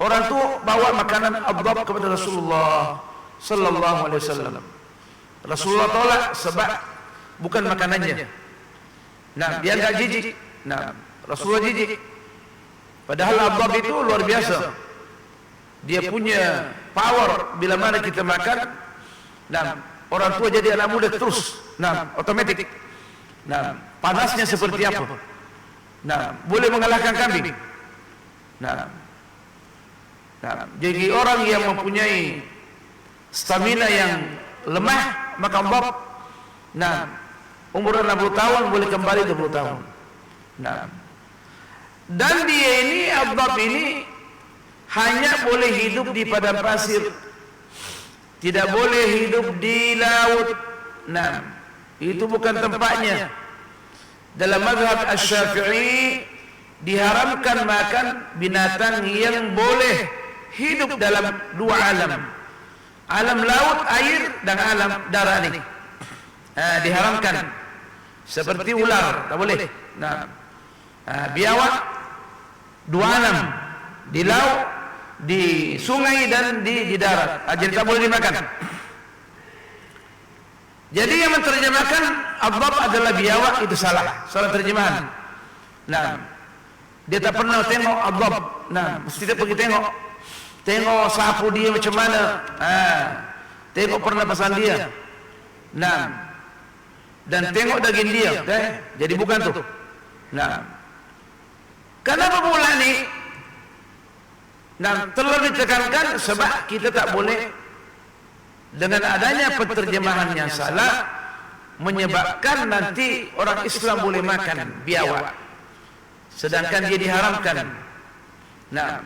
orang itu bawa makanan adab kepada Rasulullah sallallahu alaihi wasallam. Rasulullah tolak sebab bukan makanannya. Nah, dia enggak jijik. Nah, Rasulullah jijik. Padahal adab itu luar biasa. Dia punya power bila mana kita makan. Nah, orang tua jadi anak muda terus. Nah, otomatis. Nah, panasnya seperti apa? Nah, boleh mengalahkan kambing. Nah, jadi orang yang mempunyai stamina yang lemah, maka adab, nah, umur 60 tahun boleh kembali 20 tahun. Nah, dan dia ini adab ini hanya boleh hidup di padang pasir, tidak boleh hidup di laut. Nah, itu bukan tempatnya. Dalam mazhab Asy-Syafi'i diharamkan makan binatang yang boleh hidup dalam dua alam, alam laut, air, dan alam darat ini. Diharamkan. Seperti ular, tak boleh. Nah, biawak, dua alam, di laut, di sungai, dan di darat. Jadi tak boleh dimakan. Jadi yang menerjemahkan adab adalah biawak, itu salah terjemahan. Nah, dia tak pernah tengok adab. Nah, mesti dia pergi tengok sapu dia macam mana. Tengok pernapasan dia. Nah, dan tengok daging dia. Jadi bukan tu. Nah, kenapa pula ni? Nah, terlalu ditekankan sebab kita tak boleh. Dengan adanya penterjemahan yang salah menyebabkan nanti orang Islam boleh makan biawak, sedangkan dia diharamkan. Nah,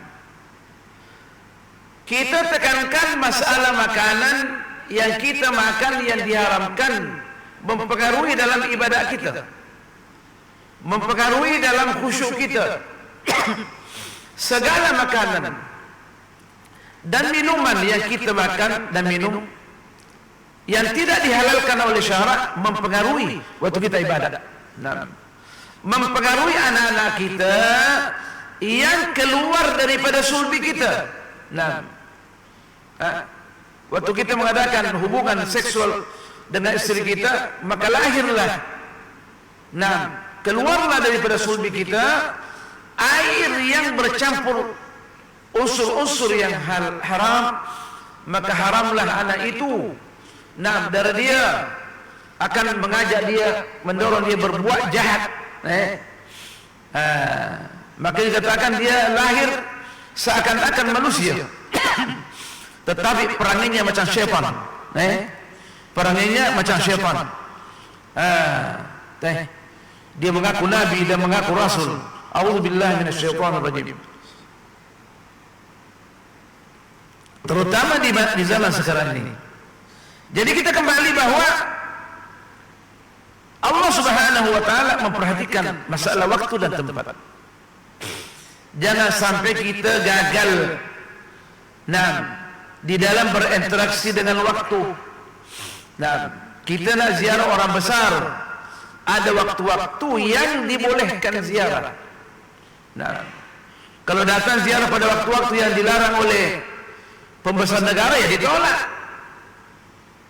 kita tekankan masalah makanan yang kita makan yang diharamkan mempengaruhi dalam ibadah kita, mempengaruhi dalam khusyuk kita. Segala makanan dan minuman yang kita makan dan minum yang tidak dihalalkan oleh syarak mempengaruhi waktu kita ibadat. Nah, mempengaruhi anak-anak kita yang keluar daripada sulbi kita. Nah, waktu kita mengadakan hubungan seksual dengan istri kita, maka lahirlah, nah, keluarlah daripada sulbi kita air yang bercampur unsur-unsur yang haram, maka haramlah anak itu. Nah, darah dia akan mengajak dia, mendorong dia berbuat jahat. Maka dikatakan dia lahir seakan-akan manusia, tetapi peranginya macam syaitan. Peranginya macam syaitan. Dia mengaku nabi dan mengaku rasul. A'udzubillahi minasyaitonir rajim. Terutama di zaman sekarang ini. Jadi kita kembali bahwa Allah Subhanahu wa taala memperhatikan masalah waktu dan tempat. Jangan sampai kita gagal di dalam berinteraksi dengan waktu. Nah, kita nak ziarah orang besar, ada waktu-waktu yang dibolehkan ziarah. Nah, kalau datang ziarah pada waktu-waktu yang dilarang oleh pembesar negara, ya ditolak.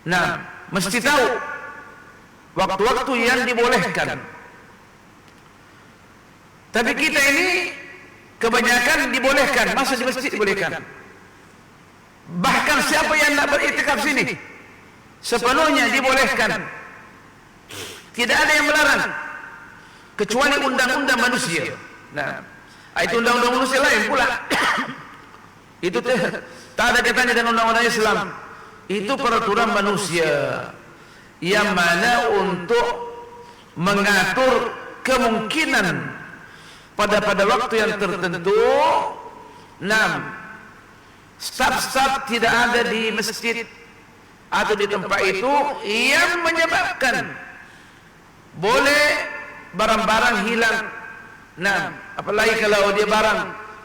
Nah, mesti tahu waktu-waktu yang dibolehkan. Tapi kita ini kebanyakan dibolehkan, masa di masjid dibolehkan. Bahkan siapa yang nak beriktikaf sini, sepenuhnya dibolehkan. Tidak ada yang melarang, kecuali undang-undang manusia. Nah, itu undang-undang manusia lain pula. Itu tak ada kaitannya dengan undang-undang Islam. Itu peraturan manusia yang mana untuk mengatur kemungkinan pada waktu yang tertentu. Staf-staf tidak ada di masjid atau di tempat itu, yang menyebabkan boleh barang-barang hilang. Apalagi kalau dia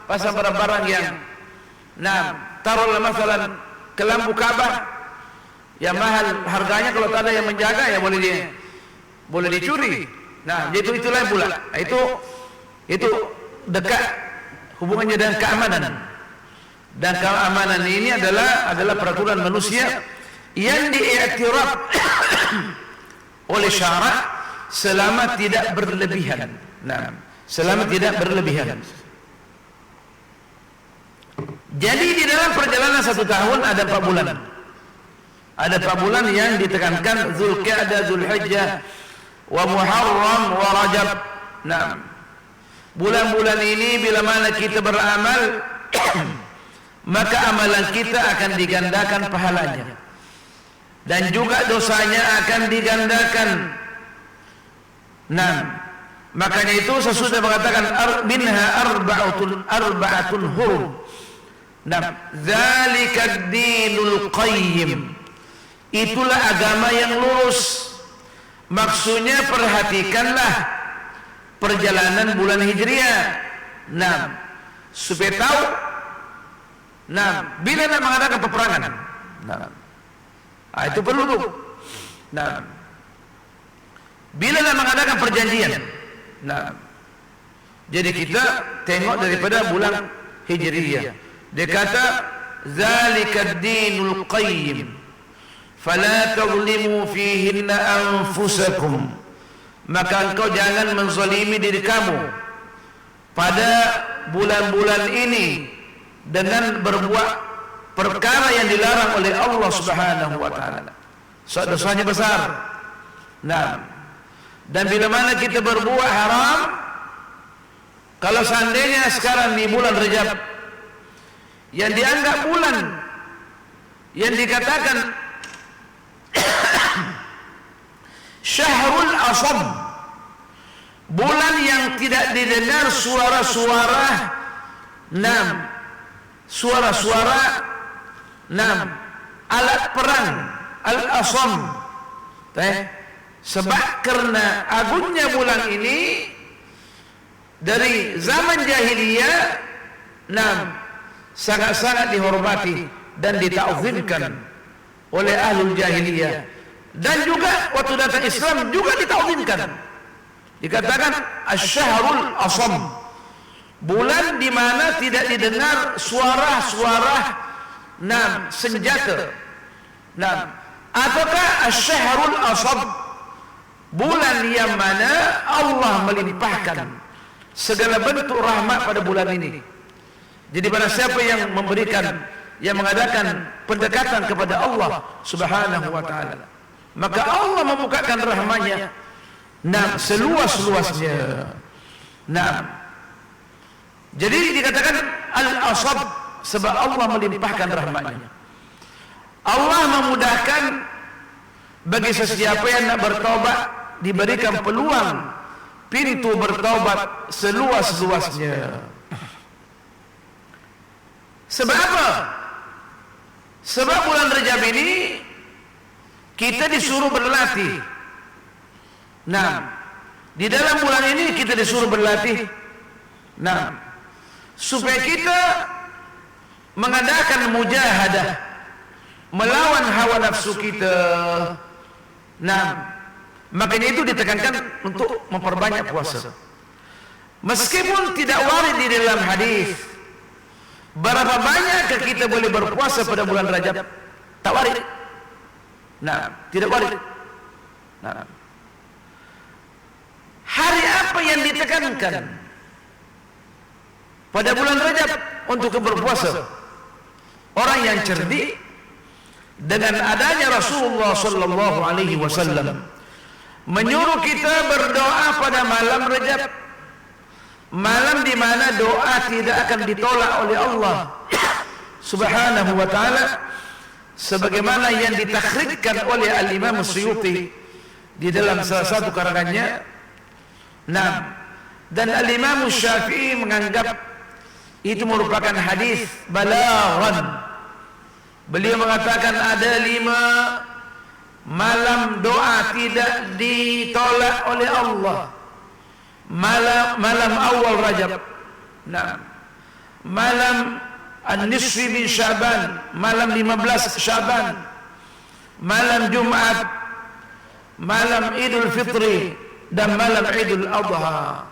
pasang barang-barang yang taruhlah masalah ke lampu Ka'bah yang mahal harganya, kalau tak ada yang menjaga ya boleh dicuri. Itulah pula. Itu dekat hubungannya dengan keamanan. Dan keamanan ini adalah peraturan manusia yang diiktiraf oleh syarak selama tidak berlebihan. Nah, selama tidak berlebihan. Jadi di dalam perjalanan 1 tahun ada 4 bulan. Ada 4 bulan yang ditekankan Zulqa'dah, Zulhijjah, wa Muharram, wa Rajab. Nah, bulan-bulan ini bila mana kita beramal maka amalan kita akan digandakan pahalanya dan juga dosanya akan digandakan. Nah, makanya itu sesudah mengatakan minha arba'atun hurum. Nah, zalikad dinul qayyim. Itulah agama yang lurus. Maksudnya perhatikanlah perjalanan bulan Hijriah. Nah, supaya tahu. Nah, bila nak mengadakan peperangan. Nah, itu perlu. Nah, bila nak mengadakan perjanjian. Nah, jadi kita tengok daripada bulan Hijriah. Dia kata zalikad dinul qayyim fala tazlimu fihinna anfusakum. Maka engkau jangan menzalimi diri kamu pada bulan-bulan ini dengan berbuat perkara yang dilarang oleh Allah Subhanahu wa taala. Dosanya besar. Nah, dan bila mana kita berbuat haram, kalau seandainya sekarang di bulan Rajab yang dianggap bulan yang dikatakan Syahrul Asam, bulan yang tidak didengar suara-suara alat perang, al-asam. Sebab karena agungnya bulan ini dari zaman jahiliyah, sangat-sangat dihormati dan ditauzimkan oleh ahlul jahiliyah, dan juga waktu datang Islam juga ditauzimkan. Dikatakan asy-syahrul asam, bulan di mana tidak didengar suara-suara senjata. Ataukah asy-syahrul asam, bulan yang mana Allah melimpahkan segala bentuk rahmat pada bulan ini. Jadi pada siapa yang memberikan, yang mengadakan pendekatan kepada Allah Subhanahu wa taala, maka Allah membukakan rahmatnya seluas-luasnya. Jadi dikatakan al-asab sebab Allah melimpahkan rahmatnya. Allah memudahkan bagi sesiapa yang nak bertaubat, diberikan peluang pintu bertaubat seluas-luasnya. Sebab apa? Sebab bulan Rajab ini kita disuruh berlatih. Di dalam bulan ini kita disuruh berlatih. Supaya kita mengadakan mujahadah, melawan hawa nafsu kita. Makanya itu ditekankan untuk memperbanyak puasa. Meskipun tidak warid di dalam hadis berapa banyak kita boleh berpuasa pada bulan Rajab, tak warid. Tidak warid. Hari apa yang ditekankan pada bulan Rajab untuk berpuasa? Orang yang cerdik dengan adanya Rasulullah sallallahu alaihi wasallam menyuruh kita berdoa pada malam Rajab, malam di mana doa tidak akan ditolak oleh Allah Subhanahu wa taala, sebagaimana yang ditakhrijkan oleh Al-Imam Suyuti di dalam salah satu karangannya. Dan Al-Imam Syafi'i menganggap itu merupakan hadis balaghan. Beliau mengatakan ada 5 malam doa tidak ditolak oleh Allah. Malam awal Rajab, malam an-nisfi min Syaban, malam 15 Syaban, malam Jumat, malam Idul Fitri, dan malam Idul Adha.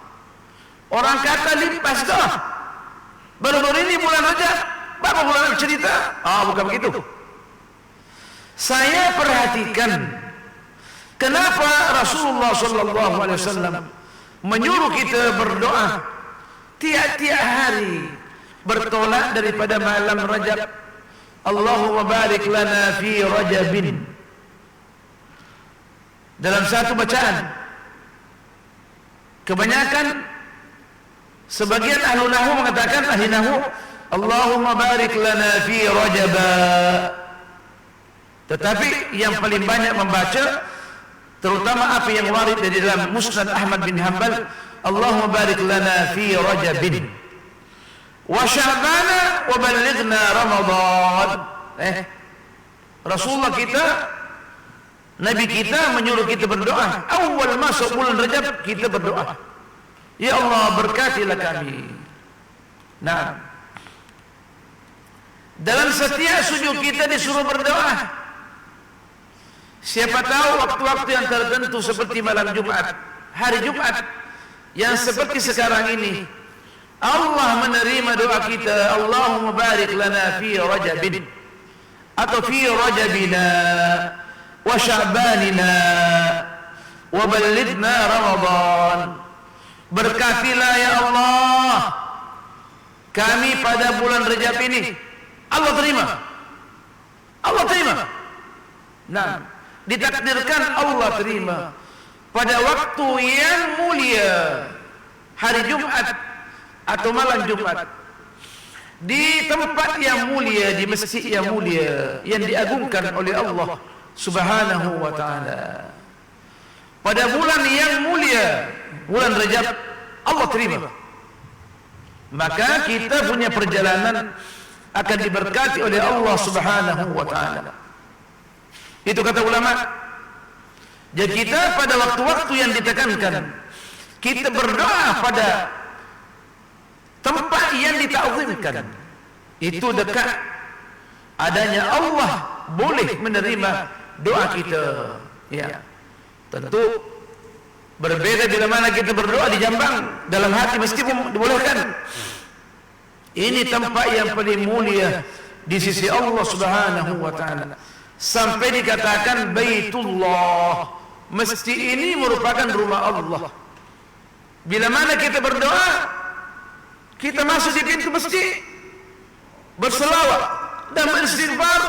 Orang kata limpas dah. Baru-baru ini bulan Rajab, berapa bulan cerita. Bukan begitu. Saya perhatikan kenapa Rasulullah sallallahu alaihi wasallam menyuruh kita berdoa tiap-tiap hari bertolak daripada malam Rajab. Allahumma barik lana fi Rajabin. Dalam satu bacaan, kebanyakan sebagian ahlu nahu mengatakan ahli nahu, Allahumma barik lana fi Rajab. Tetapi yang paling banyak membaca, terutama apa yang warid dari dalam Musnad Ahmad bin Hanbal, Allahumma barik lana fi Rajabin wa Sya'bana wa ballighna Ramadan. Rasulullah kita, Nabi kita menyuruh kita berdoa. Awal masuk bulan Rajab kita berdoa, ya Allah berkatilah kami. Nah, dalam setiap sujud kita disuruh berdoa. Siapa tahu waktu-waktu yang tertentu seperti malam Jumat, hari Jumat yang seperti sekarang ini, Allah menerima doa kita, Allahumma barik lana fi Rajabin, atau fi Rajabina wa Sya'banina wa ballighna Ramadan. Berkatilah ya Allah kami pada bulan Rajab ini. Allah terima. Allah terima. Nah, ditakdirkan Allah terima pada waktu yang mulia, hari Jumat atau malam Jumat, di tempat yang mulia, di masjid yang mulia yang diagungkan oleh Allah Subhanahu wa taala. Pada bulan yang mulia, bulan Rajab, Allah terima. Maka kita punya perjalanan akan diberkati oleh Allah Subhanahu wa taala. Itu kata ulama. Jadi kita pada waktu-waktu yang ditekankan, kita berdoa pada tempat yang ditakzimkan, itu dekat adanya Allah boleh menerima doa kita. Ya, tentu berbeda bila mana kita berdoa di Jambang, dalam hati mesti dibolehkan. Ini tempat yang paling mulia di sisi Allah Subhanahu wa taala. Sampai dikatakan Baitullah, masjid ini merupakan rumah Allah. Bila mana kita berdoa, kita masuk di pintu masjid, berselawat dan beristighfar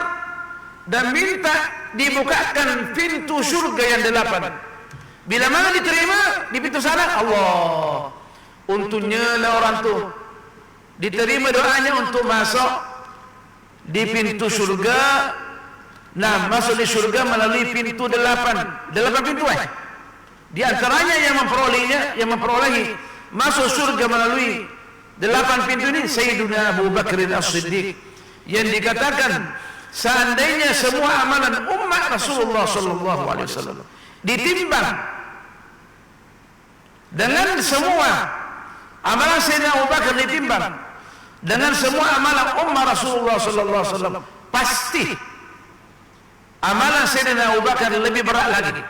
dan minta dibukakan pintu surga yang 8. Bila mana diterima di pintu sana, Allah, untungnya lah orang tu diterima doanya untuk masuk di pintu surga. Nah, masuk di surga melalui pintu 8 pintu. Di antaranya yang memperolehi masuk surga melalui 8 pintu ini Sayyiduna Abu Bakr As-Siddiq, yang dikatakan seandainya semua amalan umat Rasulullah sallallahu alaihi wasallam ditimbang dengan semua amalan Sayyidina Abu Bakar, ditimbang dengan semua amalan umat Rasulullah sallallahu alaihi wasallam, pasti amalan Sayyidina Abu Bakar lebih berat lagi.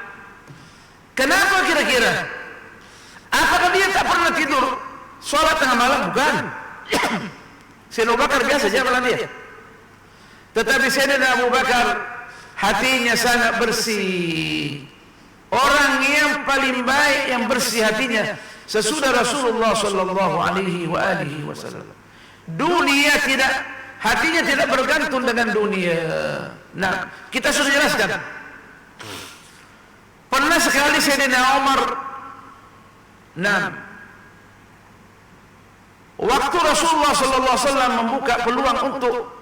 Kenapa kira-kira? Apakah dia tak pernah tidur sholat tengah malam? Bukan. Sayyidina Abu Bakar biasa saja amalan dia. Tetapi Sayyidina Abu Bakar hatinya sangat bersih. Orang yang paling baik yang bersih hatinya sesudah Rasulullah sallallahu alaihi wasallam. Dunia tidak, hatinya tidak bergantung dengan dunia. Nah, kita sudah jelaskan. Pernah sekali Sayyidina Umar, waktu Rasulullah sallallahu alaihi wasallam membuka peluang untuk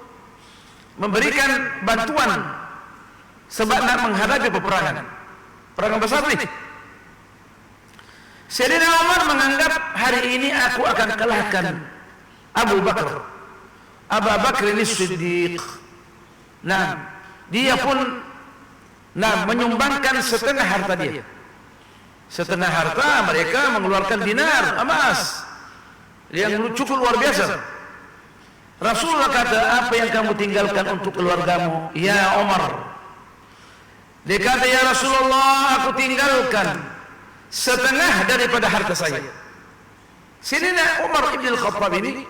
memberikan bantuan sebab nak menghadapi peperangan besar ini, Sayyidina Umar menganggap hari ini aku akan kalahkan Abu Bakar. Abu Bakar ini Siddiq. Nah, dia pun menyumbangkan setengah harta dia. Setengah harta mereka mengeluarkan dinar emas yang cukup luar biasa. Rasulullah kata, apa yang kamu tinggalkan untuk keluargamu, ya Umar? Dia kata, ya Rasulullah, aku tinggalkan setengah daripada harta saya. Sayyidina Umar Ibn Al-Khattab ini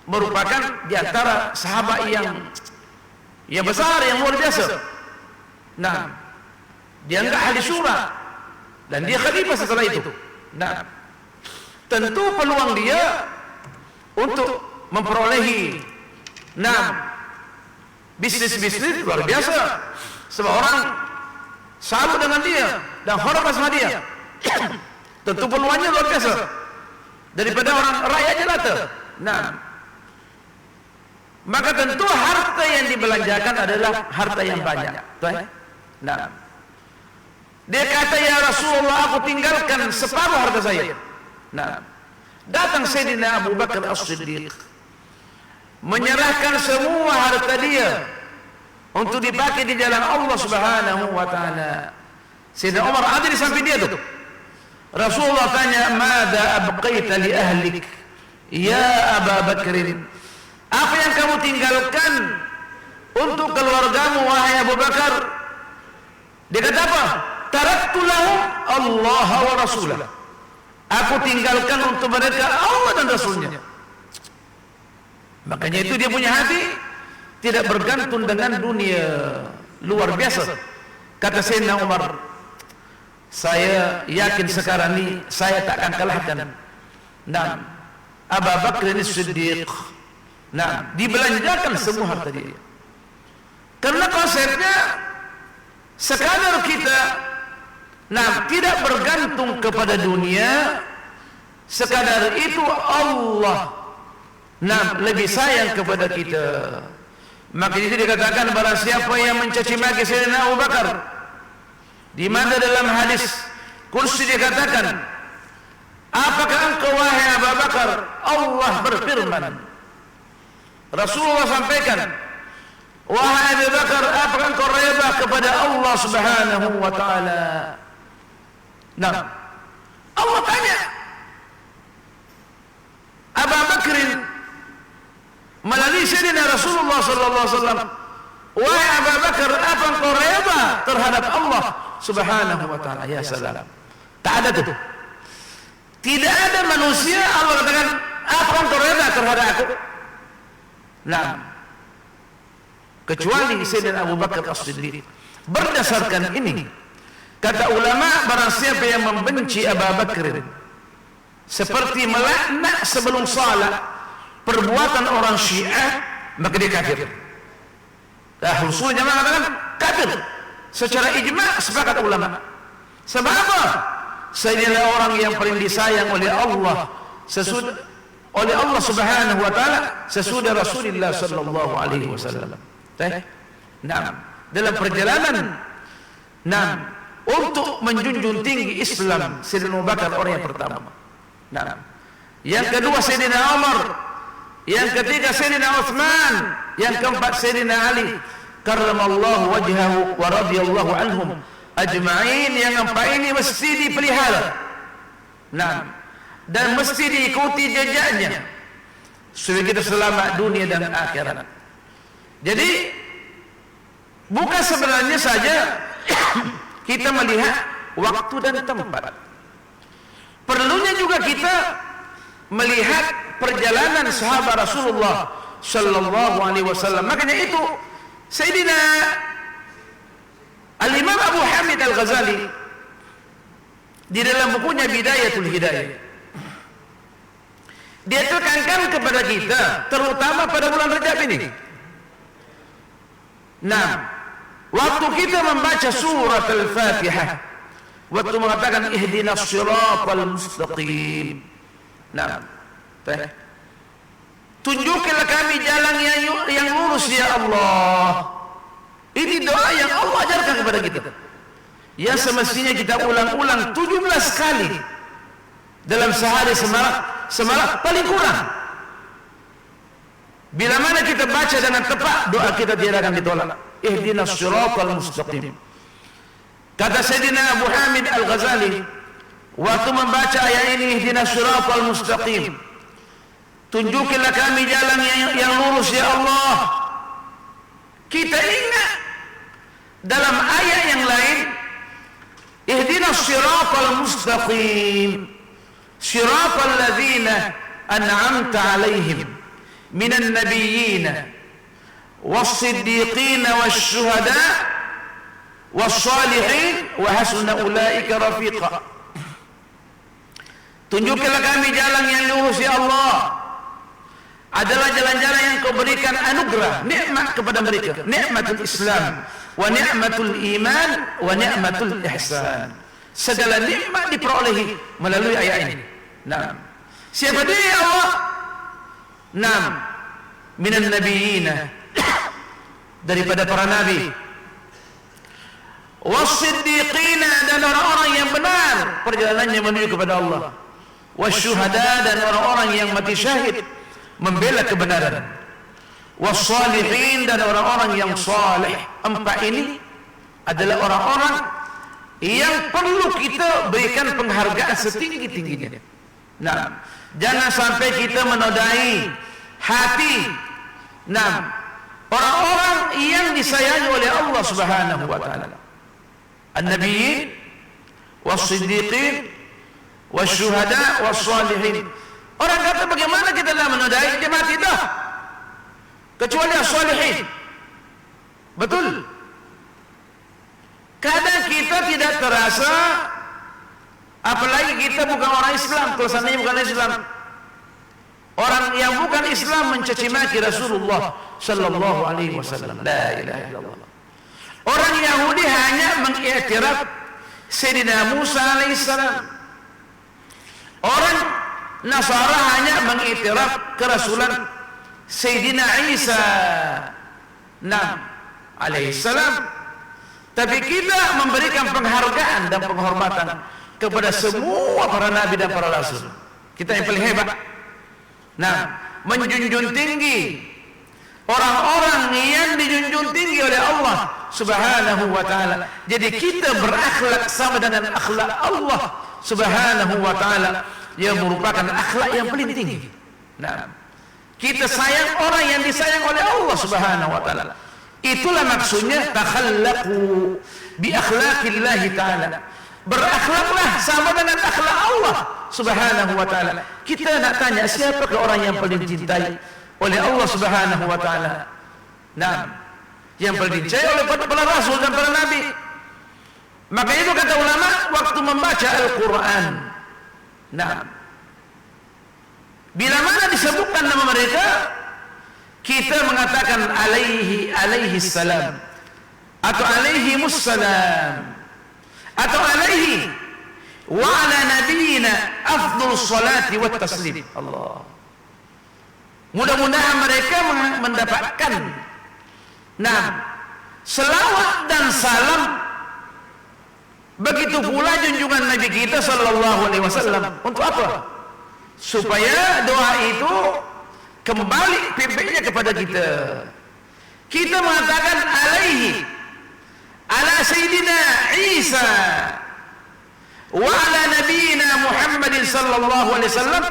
merupakan di antara sahabat yang besar, yang luar biasa. Nah, dia enggak ahli syura dan dia khalifah setelah itu. Nah, tentu peluang dia untuk memperolehi bisnis-bisnis luar biasa. Sebab orang salut dengan dia dan hormat sama dia. Tentu peluangnya luar biasa daripada orang rakyat jelata. Nah, maka tentu harta yang dibelanjakan adalah harta yang banyak. Nah, dia kata, ya Rasulullah, aku tinggalkan separuh harta saya. Nah, datang Sayyidina Abu Bakar As-Siddiq, menyerahkan semua harta dia untuk dipakai di jalan Allah Subhanahu wa taala. Sayyidina Umar ada di samping dia tuh. Rasulullah tanya, "Mada abqaita li ahlik ya Abu Bakr?" Apa yang kamu tinggalkan untuk keluargamu wahai Abu Bakar? Dia kata apa? Taraktu lahum Allah wa Rasulah. Aku tinggalkan untuk mereka Allah dan Rasulnya. Makanya itu dia punya hati tidak bergantung dengan dunia. Luar biasa. Kata Sayyidina Umar, saya yakin sekarang ini saya tak akan kalahkan Abu Bakar As-Siddiq. Dibelanjakan semua harta dia. Karena konsepnya sekadar kita tidak bergantung kepada dunia, sekadar itu Allah lebih sayang kepada kita. Maka itu dikatakan, barang siapa yang mencaci maki Sayyidina Abu Bakar, di mana dalam hadis kursi dikatakan, apakah engkau wahai Abu Bakar? Allah berfirman, Rasulullah sampaikan, wahai Abu Bakar, apakah engkau reda kepada Allah Subhanahu wa taala? Nah, Allah tanya Abu Bakar melalui Sayyidina Rasulullah sallallahu alaihi wasallam, wahai Abu Bakar, apa engkau reda terhadap Allah Subhanahu wa taala? Ya salam. Tak ada tuh. Tidak ada manusia Allah katakan, apa engkau reda terhadap aku? Nah, kecuali Sayyidina Abu Bakar As-Siddiq. Berdasarkan ini, kata ulama, barang siapa yang membenci Abu Bakar seperti melaknat sebelum salat perbuatan orang Syiah, maka dia kafir. Ahlus sunnah jamaah mengatakan kafir secara ijma', sepakat ulama. Sebab apa? Sayyidina orang yang paling disayang oleh Allah oleh Allah Subhanahu wa taala sesudah Rasulullah sallallahu alaihi wasallam. Dalam perjalanan untuk menjunjung tinggi Islam, Sayyidina Abu Bakar orang yang pertama. Yang kedua Sayyidina Umar, yang ketiga Sayyidina Utsman, yang keempat Sayyidina Ali karramallahu wajhahu wa radhiyallahu anhum ajma'in. Yang empat ini mesti dipelihara. Dan mesti diikuti jejaknya supaya kita selamat dunia dan akhirat. Jadi bukan sebenarnya saja kita melihat waktu dan tempat, perlunya juga kita melihat perjalanan sahabat Rasulullah sallallahu alaihi wasallam. Makanya itu Sayyidina Al-Imam Abu Hamid Al-Ghazali di dalam bukunya Bidayatul Hidayah, dia tekankan kepada kita, terutama pada bulan Rajab ini. Waktu kita membaca surat Al-Fatihah, waktu mengatakan ihdinas siratal mustaqim, tunjukkanlah kami jalan yang lurus ya Allah. Ini doa yang Allah ajarkan kepada kita, yang semestinya kita ulang-ulang 17 kali dalam sehari semalam paling kurang. Bila mana kita baca dengan tepat, doa kita tidak akan ditolak. Ihdinas siratal mustaqim. Kata Sayyidina Abu Hamid Al-Ghazali waktu membaca ayat ini, ihdinas siratal mustaqim, tunjukkanlah kami jalan yang lurus ya Allah, kita ingat dalam ayat yang lain, ihdinas siratal mustaqim siratal ladzina an'amta alaihim minan nabiyyin was-siddiqin wasyuhada was-salihin wa hasuna ulaika rafiqa. Tunjukkanlah kami jalan yang lurus ya Allah, adalah jalan-jalan yang Kau berikan anugerah, nikmat kepada mereka, nikmatul Islam wa ni'matul iman wa ni'matul ihsan. Segala nikmat diperolehi melalui ayat ini. Naam. Siapa dia ya Allah? Naam. Minan nabiyyin, daripada para nabi, was-siddiqin, dan orang-orang yang benar perjalanannya menuju kepada Allah, wasyuhada, dan orang-orang yang mati syahid membela kebenaran, was-salihin, dan orang-orang yang saleh. Empat ini adalah orang-orang yang perlu kita berikan penghargaan setinggi-tingginya. Nah, jangan sampai kita menodai hati orang-orang yang disayangi oleh Allah Subhanahu wa taala. An-nabiyyin was-siddiqin wasyuhada was-salihin. Orang kata bagaimana kita nak menodai, dia mati dah, kecuali as-salihin. Betul. Kadang kita tidak terasa, apalagi kita bukan orang Islam, tulisannya bukan Islam. Orang yang bukan Islam mencaci maki Rasulullah sallallahu alaihi wasallam. La ilaha illallah. Orang Yahudi hanya mengiktiraf Sayyidina Musa alaihissalam. Orang Nasara hanya mengiktiraf kerasulan Sayyidina Isa alaihissalam. Tapi kita memberikan penghargaan dan penghormatan kepada semua para nabi dan para rasul. Kita yang paling hebat. Menjunjung tinggi orang-orang yang dijunjung tinggi oleh Allah Subhanahu wa taala. Jadi kita berakhlak sama dengan akhlak Allah Subhanahu wa taala yang merupakan akhlak yang paling tinggi. Kita sayang orang yang disayang oleh Allah Subhanahu wa taala. Itulah maksudnya takhallaqu bi akhlaqillahi ta'ala. Berakhlaklah sama dengan akhlak Allah Subhanahu wa taala. Kita nak tanya, siapakah orang yang paling dicintai oleh Allah Subhanahu wa taala? Yang paling dicintai oleh para rasul dan para nabi. Maka itu kata ulama, waktu membaca Al-Qur'an, bila mana disebutkan nama mereka, kita mengatakan alaihi salam, atau alaihi mussalam, atau alaihi wa ala nabiyina afdhul salati wat taslim. Allah. Mudah-mudahan mereka mendapatkan selawat dan salam. Begitu pula junjungan Nabi kita sallallahu alaihi wasallam. Untuk apa? Supaya doa itu kembali pimpinnya kepada kita. Kita mengatakan alaihi ala sayyidina Isa wa ala nabiyina Muhammadin sallallahu alaihi wasallam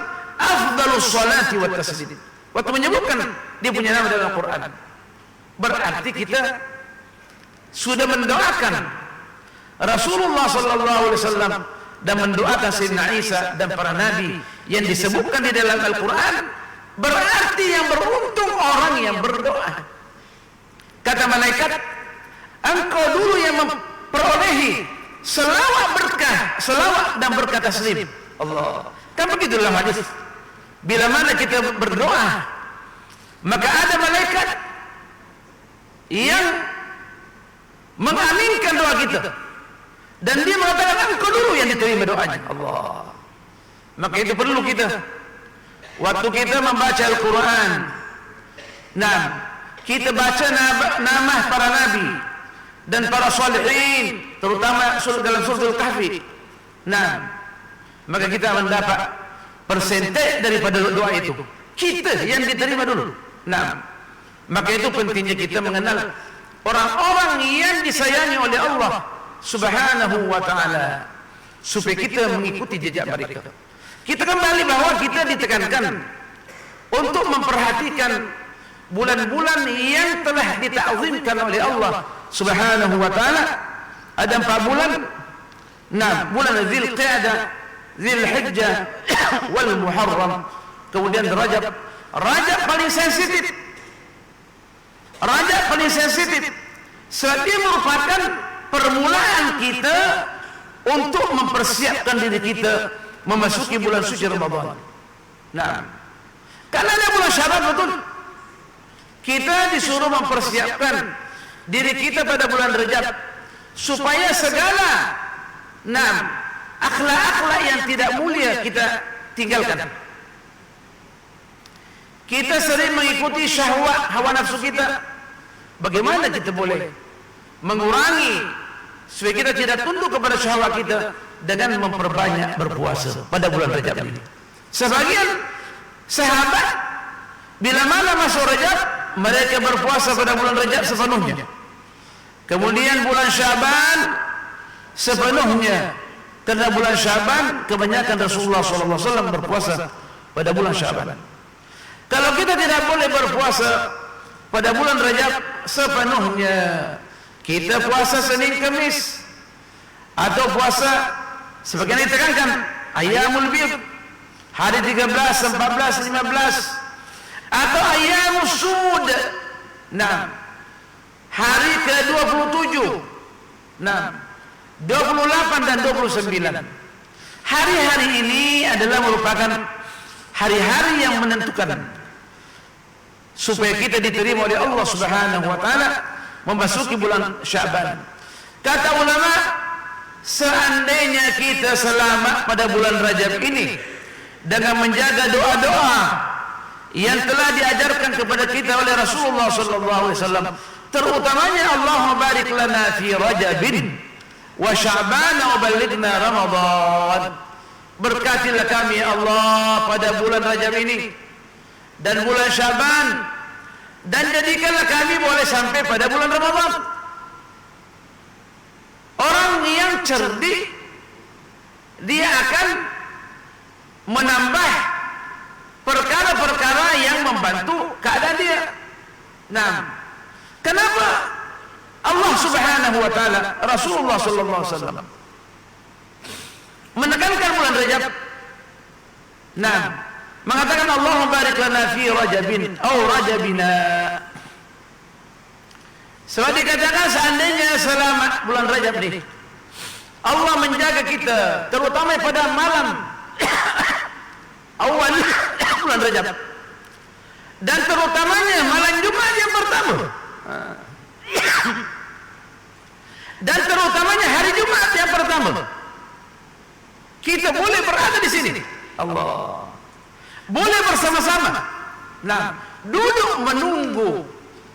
afdalus salati wat taslim. Waktu menyebutkan dia punya nama dalam Al-Quran, berarti kita sudah mendoakan Rasulullah sallallahu alaihi wasallam dan mendoakan Sayyidina Isa dan para nabi yang disebutkan di dalam Al-Quran. Berarti yang beruntung orang yang berdoa. Kata malaikat, engkau dulu yang memperolehi selawat berkah, selawat dan berkah taslim. Allah. Kan begitu dalam hadis. Bila mana kita berdoa, maka ada malaikat yang mengaminkan doa kita, dan dia mengatakan engkau dulu yang diterima doanya. Allah. Maka itu perlu kita, waktu kita membaca Al-Quran, kita baca nama para nabi dan para salihin, terutama dalam surah Al-Kahfi. Maka kita mendapat persentase daripada doa itu. Kita yang diterima dulu. Maka itu pentingnya kita mengenal orang-orang yang disayangi oleh Allah Subhanahu wa ta'ala, supaya kita mengikuti jejak mereka. Kita kembali bahwa kita ditekankan untuk memperhatikan bulan-bulan yang telah ditakzimkan oleh Allah Subhanahu wa ta'ala. Ada 4 bulan. Bulan Dzulqa'dah, Dzulhijjah, wal Muharram, kemudian Rajab, Rajab paling sensitif. Rajab paling sensitif. Sebab dia merupakan permulaan kita untuk mempersiapkan diri kita memasuki bulan suci Ramadan. Nah, karena ada bulan Syaban betul. Kita disuruh mempersiapkan diri kita pada bulan Rajab supaya segala akhlak-akhlak yang tidak mulia kita tinggalkan. Kita sering mengikuti syahwat hawa nafsu kita. Bagaimana kita boleh mengurangi supaya kita tidak tunduk kepada syahwat kita dengan memperbanyak berpuasa pada bulan Rajab ini. Sebagian sahabat bila mana masuk Rajab, mereka berpuasa pada bulan Rajab sepenuhnya. Kemudian bulan Syaban sepenuhnya. Karena bulan Syaban kebanyakan Rasulullah SAW berpuasa pada bulan Syaban. Kalau kita tidak boleh berpuasa pada bulan Rajab sepenuhnya, kita puasa Senin Kamis, atau puasa sebagian ditekankan Ayyamul Bid, hari 13, 14, 15, atau Ayyamus Sud, hari ke-27, 28 dan 29. Hari-hari ini adalah merupakan hari-hari yang menentukan supaya kita diterima oleh Allah Subhanahu wa taala memasuki bulan Syaban. Kata ulama, seandainya kita selamat pada bulan Rajab ini dengan menjaga doa-doa yang telah diajarkan kepada kita oleh Rasulullah SAW, terutamanya Allahumma barik lana fi Rajabin wa Sya'ban wa ballighna Ramadan. Berkatilah kami Allah pada bulan Rajab ini dan bulan Sya'ban, dan jadikanlah kami boleh sampai pada bulan Ramadan. Orang yang cerdik, dia akan menambah perkara-perkara yang membantu keadaan dia. Kenapa Allah Subhanahu wa taala, Rasulullah sallallahu alaihi wasallam menekankan bulan Rajab? Mengatakan Allahumma barik lana fi Rajabin atau Rajabina. Sebab dikatakan seandainya selamat bulan Rajab ini, Allah menjaga kita terutama pada malam awal bulan Rajab, dan terutamanya malam Jumat yang pertama, dan terutamanya hari Jumat yang pertama, kita boleh berada di sini. Allah boleh bersama-sama. Duduk menunggu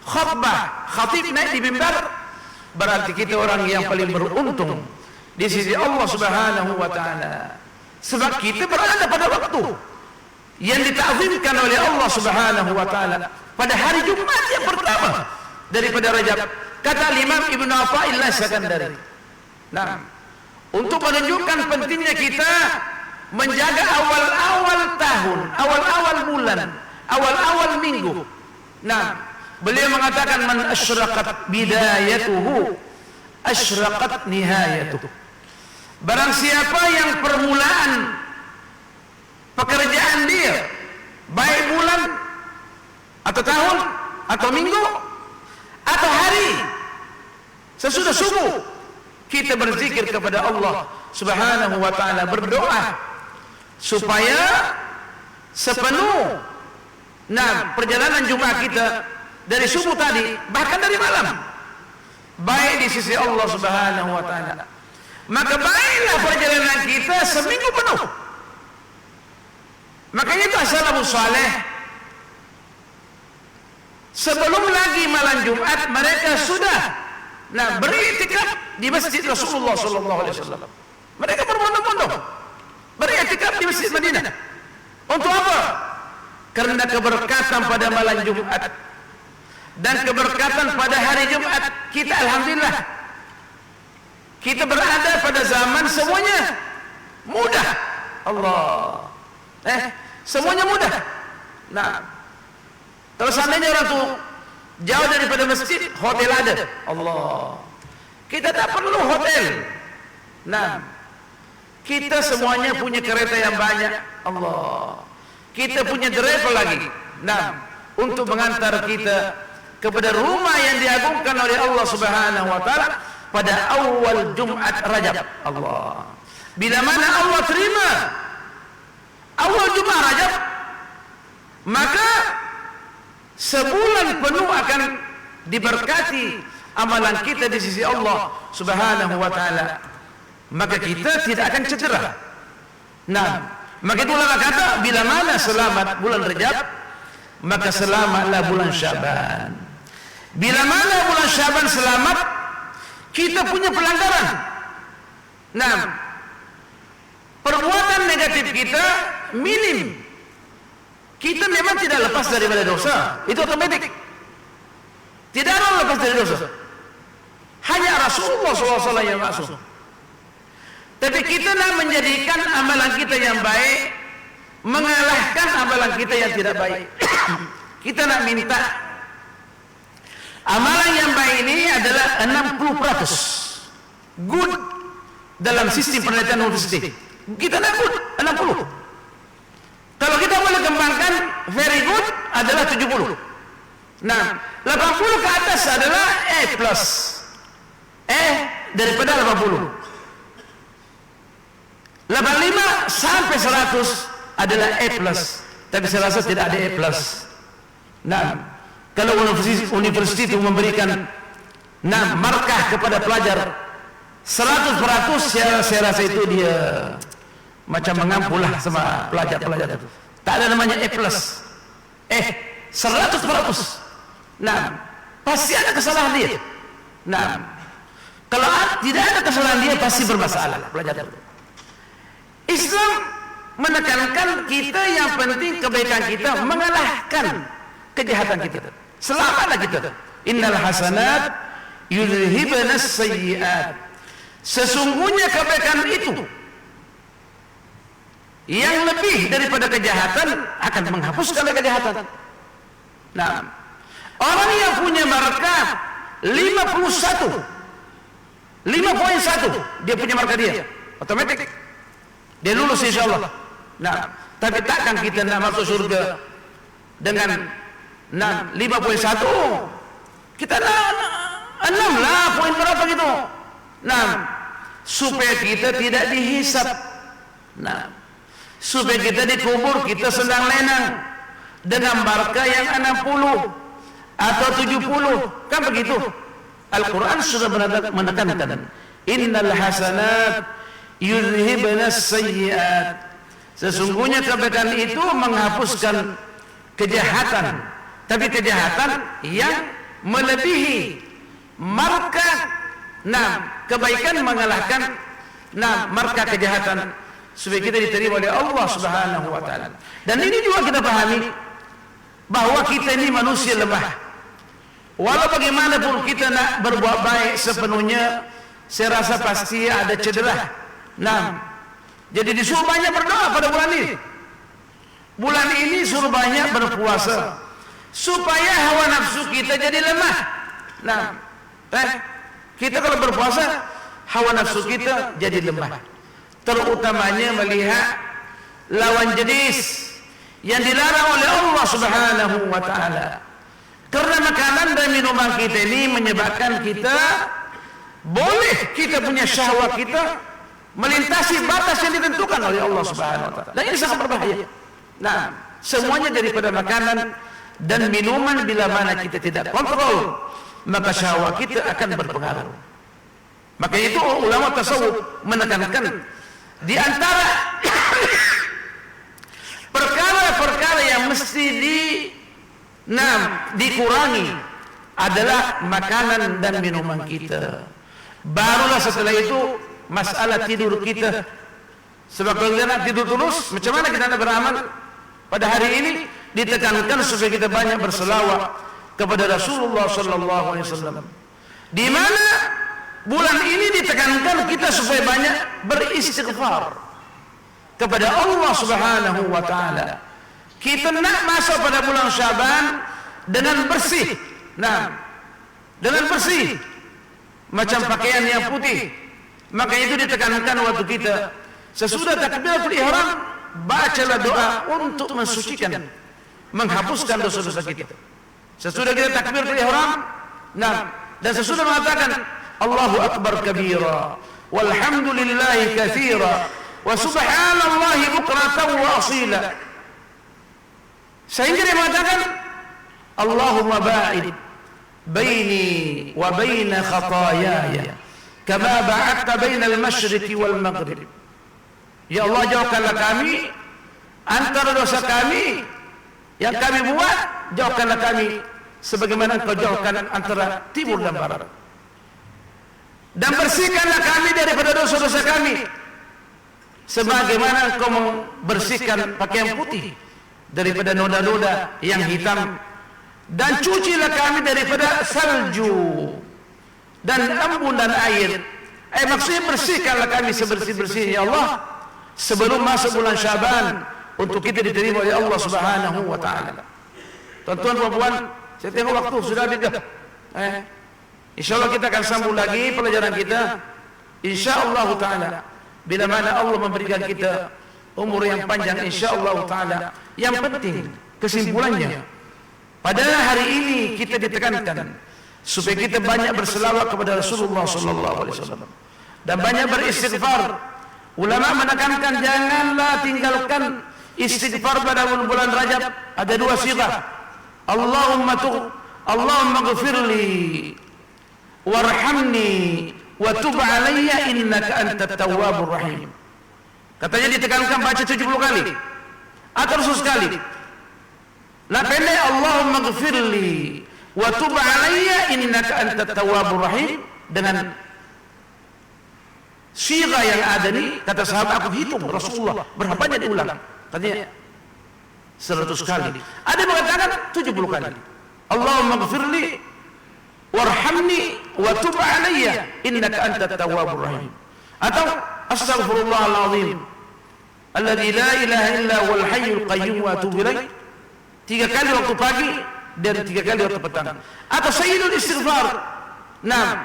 khutbah khatib naik di mimbar, berarti kita orang yang paling beruntung di sisi Allah Subhanahu wa taala. Sebab kita berada pada waktu yang ditakzimkan oleh Allah Subhanahu wa taala pada hari Jumat yang pertama daripada Rajab. Kata Imam Ibnu Athaillah Sakandari, untuk menunjukkan pentingnya kita menjaga awal-awal tahun, awal-awal bulan, awal-awal minggu. Beliau mengatakan man asyraqat bidayatuhu asyraqat nihayatuhu. Barang siapa yang permulaan pekerjaan dia, baik bulan atau tahun atau minggu atau hari, sesudah subuh kita berzikir kepada Allah Subhanahu wa taala, berdoa supaya sepenuh perjalanan Jumat kita dari subuh tadi, bahkan dari malam, baik di sisi Allah Subhanahu wa taala, maka baiklah perjalanan kita seminggu penuh. Makanya itu as-salafus saleh, sebelum lagi malam Jumat mereka sudah beriktikaf di masjid Rasulullah sallallahu alaihi wasallam. Mereka berbondong-bondong beriktikaf di Masjid Madinah. Untuk apa? Karena keberkatan pada malam Jumat dan keberkatan pada hari Jumat. Kita alhamdulillah, kita berada pada zaman semuanya mudah. Allah, semuanya mudah. Kalau seandainya orang tu jauh daripada masjid, hotel ada. Allah, kita tak perlu hotel. Kita semuanya punya kereta yang banyak. Allah, kita punya driver lagi. Nah, untuk mengantar kita kepada rumah yang diagungkan oleh Allah Subhanahu wa taala pada awal Jumat Rajab. Allah. Bila mana Allah terima awal Jumat Rajab, maka sebulan penuh akan diberkati amalan kita di sisi Allah Subhanahu wa taala. Maka kita tidak akan cedera. Nah, maka itu ulama kata bila mana selamat bulan Rajab, maka selamatlah bulan Syaban. Bila mana bulan Syaban selamat, kita punya pelanggaran. Nah, perbuatan negatif kita minim. Kita memang tidak lepas daripada dosa, itu otomatis. Tidak ada lepas dari dosa. Hanya Rasulullah SAW yang masuk. Tapi kita nak menjadikan amalan kita yang baik mengalahkan amalan kita yang tidak baik. Kita nak minta amalan yang baik ini adalah 60% good dalam sistem penelitian universiti. Kita nak good 60. Kalau kita boleh kembangkan very good adalah 70. Nah, 80 ke atas adalah A plus. Daripada 80. 85 sampai 100 adalah A plus. Tapi saya rasa tidak ada A plus. Nah, kalau universiti itu memberikan markah kepada pelajar 100%, saya rasa itu dia macam mengampulah sama pelajar-pelajar itu. Tak ada namanya A plus. 100%. Nah, pasti ada kesalahan dia. Nah, kalau tidak ada kesalahan dia pasti bermasalah pelajar itu. Islam menekankan kita yang penting kebaikan kita mengalahkan kejahatan kita. Selamatlah kita. Innal hasanat yudhibna as-sayyi'at. Sesungguhnya kebaikan itu yang lebih daripada kejahatan akan menghapuskan kejahatan. Nah, orang yang punya markah 51 5.1 dia punya markah dia otomatis dia lulus insyaallah. Nah, tapi takkan kita nak masuk surga dengan 5.1. Kita nak 6 lah, poin berapa gitu. Nah, supaya kita tidak dihisap. Nah, supaya kita dikubur kita senang lenang dengan markah yang 60 atau 70. Kan begitu. Al-Quran sudah menekankan innal hasanat yudhibna as-sayyi'at. Sesungguhnya kebaikan itu menghapuskan kejahatan, tapi kejahatan yang melebihi markah. Nah, kebaikan mengalahkan markah kejahatan supaya kita diterima oleh Allah Subhanahu wa taala. Dan ini juga kita pahami bahwa kita ini manusia lemah. Walau bagaimanapun kita nak berbuat baik sepenuhnya, saya rasa pasti ada cedera. Nah, jadi disuruh banyak berdoa pada bulan ini. Bulan ini suruh banyak berpuasa supaya hawa nafsu kita jadi lemah. Nah, kita kalau berpuasa hawa nafsu kita jadi lemah. Terutamanya melihat lawan jenis yang dilarang oleh Allah Subhanahu wa taala. Karena makanan dan minuman kita ini menyebabkan kita boleh kita punya syahwat kita melintasi batas yang ditentukan oleh Allah Subhanahu wa taala. Dan ini sangat berbahaya. Nah, semuanya daripada makanan dan minuman bila mana kita tidak kontrol, maka syahwat kita akan berpengaruh. Maka itu ulama tasawuf menekankan di antara perkara-perkara yang mesti dikurangi adalah makanan dan minuman kita. Barulah setelah itu masalah tidur kita. Sebab kalau kita nak tidur terus, macam mana kita nak beramal? Pada hari ini ditekankan supaya kita banyak berselawat kepada Rasulullah sallallahu alaihi wasallam. Di mana bulan ini ditekankan kita supaya banyak beristighfar kepada Allah Subhanahu wa taala. Kita nak masuk pada bulan Syaban dengan bersih. Nah, dengan bersih macam pakaian yang putih. Maka itu ditekankan waktu kita sesudah takbiratul ihram, bacalah doa untuk mensucikan menghapuskan dosa-dosa kita. Sesudah kita takbir ke ihram, nah, dan sesudah mengatakan Allahu Akbar kabira, walhamdulillahi katsira, wa subhanallahi bukratan wa asila. Sehingga dia mengatakan Allahumma ba'id baini wa baina khataayaya kama ba'adta bainal masyriqi wal maghrib. Ya Allah, jauhkanlah kami antara dosa kami yang kami buat, jauhkanlah kami sebagaimana Engkau jauhkan antara timur dan barat. Dan bersihkanlah kami daripada dosa-dosa kami sebagaimana Engkau membersihkan pakaian putih daripada noda-noda yang hitam. Dan cucilah kami daripada salju dan embun dan air. Maksudnya bersihkanlah kami sebersih-bersihnya Allah sebelum masuk bulan Syaban untuk kita diterima oleh Allah Subhanahu wa taala. Tuan-tuan dan puan, saya tengok waktu sudah habis. Insyaallah kita akan sambung lagi pelajaran kita insyaallah taala. Bila mana Allah memberikan kita umur yang panjang insyaallah taala. Yang penting kesimpulannya, pada hari ini kita ditekankan supaya kita banyak berselawat kepada Rasulullah sallallahu alaihi wasallam dan banyak beristighfar. Ulama menekankan janganlah tinggalkan istighfar pada bulan Rajab. Ada dua sighah. Allahumma ghfirli warhamni wa tub alayya innaka antat tawwabur rahim. Katanya ditekankan baca 70 kali atau 100 kali. La pendek Allahumma ghfirli wa tub alayya innaka antat tawwabur rahim. Dengan sighah yang ada ni, kata sahabat, aku hitung Rasulullah berapa banyak diulang. Katanya 100 kali. Ada yang mengatakan 70 kali. Allahumma ghfirli warhamni wa tub alayya innaka antat tawwabur rahim. Atau astaghfirullahal azim alladzi la ilaha illa huwal hayyul qayyum wa atubu ilaih. 3 kali waktu pagi dan 3 kali waktu petang. Atau sayyidul istighfar. Nah,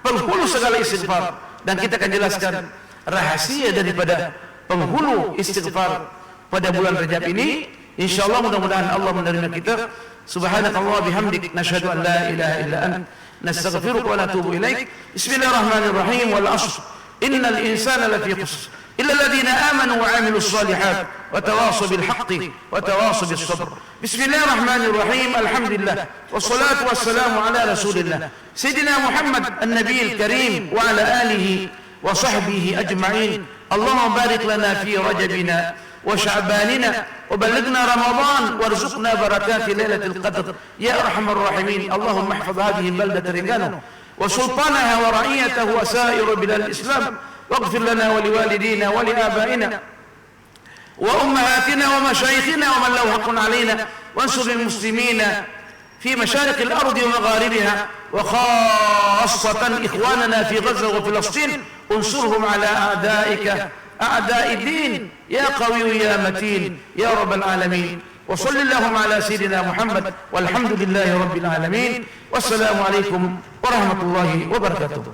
penghulu segala istighfar. Dan kita akan jelaskan rahasia daripada penghulu istighfar pada bulan Rajab ini. Insyaallah mudah-mudahan Allah menerima kita. Subhanakallah bihamdik nashhadu an la ilaha illa ant nastaghfiruka wa natubu ilaik. Bismillahirrahmanirrahim. Wal 'ashr innal insana lafi khusr illa alladhina amanu wa 'amilus shalihat wa tawasaw bil haqqi wa tawasaw bis sabr. Bismillahirrahmanirrahim. Alhamdulillah wassalatu wassalamu ala rasulillah sayyidina Muhammad an-nabiyil karim wa ala alihi wa sahbihi ajma'in. Allahumma barik lana fi rajabina wa sya'banina wa balighna ramadan warzuqna barakati lailatul qadr ya arhamar rahimin. Allahumma ihfaz hadhihi al-baldata ringana wa sultanaha wa ra'iyatahu wa sa'ir bilal islam waghfir lana wa liwalidina wa liabaina wa ummahatina wa mashayikhina wa man lahu haqqun alaina wansur lil muslimina في مشارق الأرض ومغاربها وخاصة إخواننا في غزة وفلسطين انصرهم على أعدائك أعداء الدين يا قوي يا متين يا رب العالمين. وصل اللهم على سيدنا محمد والحمد لله رب العالمين والسلام عليكم ورحمة الله وبركاته.